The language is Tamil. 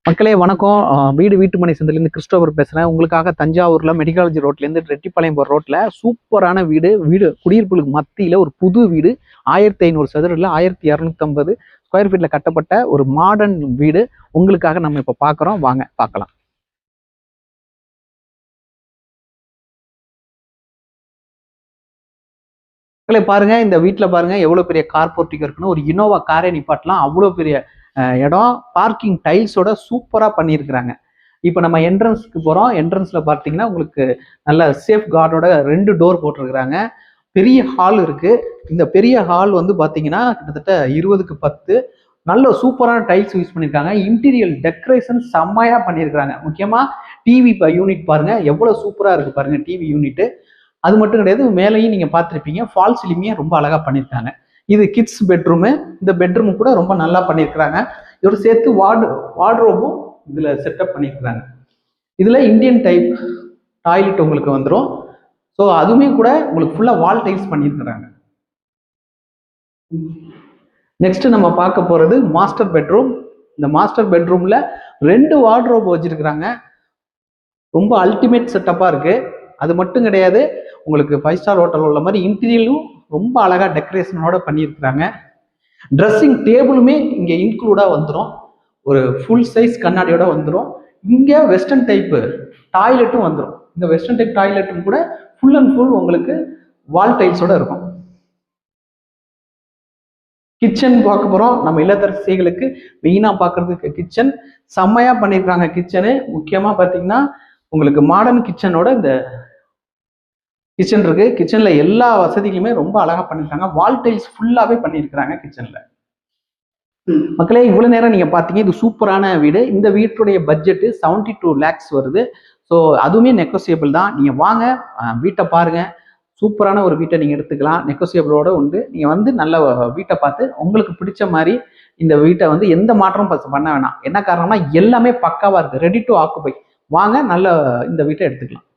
மக்களே வணக்கம். வீட்டுமனை சந்தையிலேருந்து கிறிஸ்டோபர் பேசுகிறேன். உங்களுக்காக தஞ்சாவூரில் மெடிக்காலஜி ரோட்லேருந்து ரெட்டிப்பாளையம் போகிற ரோட்டில் சூப்பரான வீடு குடியிருப்புகளுக்கு மத்தியில் ஒரு புது வீடு 1500 சதுரில் 1250 ஸ்கொயர் ஃபீட்டில் கட்டப்பட்ட ஒரு மாடர்ன் வீடு உங்களுக்காக நம்ம இப்போ பார்க்குறோம். வாங்க பார்க்கலாம். மக்களே பாருங்க, இந்த வீட்டில் பாருங்க எவ்வளோ பெரிய கார் போர்ட்டிகோ இருக்குன்னு. ஒரு இனோவா காரே நிப்பாட்டலாம், அவ்வளோ பெரிய இடம். பார்க்கிங் டைல்ஸோட சூப்பராக பண்ணியிருக்கிறாங்க. இப்போ நம்ம என்ட்ரன்ஸ்க்கு போகிறோம். என்ட்ரன்ஸில் பார்த்தீங்கன்னா உங்களுக்கு நல்ல சேஃப் கார்டோட 2 டோர் போட்டிருக்கிறாங்க. பெரிய ஹால் இருக்குது. இந்த பெரிய ஹால் வந்து பார்த்தீங்கன்னா கிட்டத்தட்ட 20க்கு 10 நல்ல சூப்பரான டைல்ஸ் யூஸ் பண்ணியிருக்காங்க. இன்டீரியர் டெக்கரேஷன் செம்மையாக பண்ணியிருக்கிறாங்க. முக்கியமாக டிவி யூனிட் பாருங்கள் எவ்வளோ சூப்பராக இருக்குது பாருங்கள் டிவி யூனிட்டு. அது மட்டும் கிடையாது, மேலேயும் நீங்கள் பார்த்துருப்பீங்க ஃபால் சீலிங்கே ரொம்ப அழகாக பண்ணியிருக்காங்க. இது கிட்ஸ் பெட்ரூமு. இந்த பெட்ரூமு கூட ரொம்ப நல்லா பண்ணியிருக்கிறாங்க. இதோட சேர்த்து வார்ட்ரோபும் இதில் செட்டப் பண்ணியிருக்கிறாங்க. இதில் இந்தியன் டைப் டாய்லெட் உங்களுக்கு வந்துடும். ஸோ அதுவுமே கூட உங்களுக்கு ஃபுல்லாக வால் டைல்ஸ் பண்ணியிருக்கிறாங்க. நெக்ஸ்ட் நம்ம பார்க்க போகிறது மாஸ்டர் பெட்ரூம். இந்த மாஸ்டர் பெட்ரூமில் 2 வார்ட்ரோப் வச்சிருக்கிறாங்க. ரொம்ப அல்டிமேட் செட்டப்பாக இருக்குது. அது மட்டும் கிடையாது, உங்களுக்கு 5 ஸ்டார் ஹோட்டல் உள்ள மாதிரி இன்டீரியரும் ரொம்ப அழகாக டெக்கரேஷனோட பண்ணியிருக்கிறாங்க. ட்ரெஸ்ஸிங் டேபிளுமே இங்கே இன்க்ளூடாக வந்துடும். ஒரு ஃபுல் சைஸ் கண்ணாடியோட வந்துடும். இங்கே வெஸ்டர்ன் டைப்பு டாய்லெட்டும் வந்துடும். இந்த வெஸ்டர்ன் டைப் டாய்லெட்டும் கூட ஃபுல் அண்ட் ஃபுல் உங்களுக்கு வால் டைல்ஸோட இருக்கும். கிச்சன் பார்க்க போகிறோம். நம்ம இல்லத்தரசிகளுக்கு மெயினாக பார்க்கறதுக்கு கிச்சன் செம்மையாக பண்ணியிருக்காங்க. கிச்சனு முக்கியமாக பார்த்தீங்கன்னா உங்களுக்கு மாடர்ன் கிச்சனோட இந்த கிச்சன் இருக்கு. கிச்சன்ல எல்லா வசதிகளுமே ரொம்ப அழகா பண்ணிருக்காங்க. வால் டைல்ஸ் ஃபுல்லாவே பண்ணியிருக்கிறாங்க கிச்சன்ல. மக்களே, இவ்வளவு நேரம் நீங்க பாத்தீங்க, இது சூப்பரான வீடு. இந்த வீட்டுடைய பட்ஜெட் 72 lakhs வருது. ஸோ அதுவுமே நெகோசியபிள் தான். நீங்க வாங்க, வீட்டை பாருங்க. சூப்பரான ஒரு வீட்டை நீங்க எடுத்துக்கலாம். நெகோசியபிளோட உண்டு. நீங்க வந்து நல்ல வீட்டை பார்த்து உங்களுக்கு பிடிச்ச மாதிரி இந்த வீட்டை வந்து எந்த மாற்றமும் பண்ண வேணாம். என்ன காரணம்னா எல்லாமே பக்காவா இருக்கு, ரெடி டு ஆக்குபை. வாங்க, நல்ல இந்த வீட்டை எடுத்துக்கலாம்.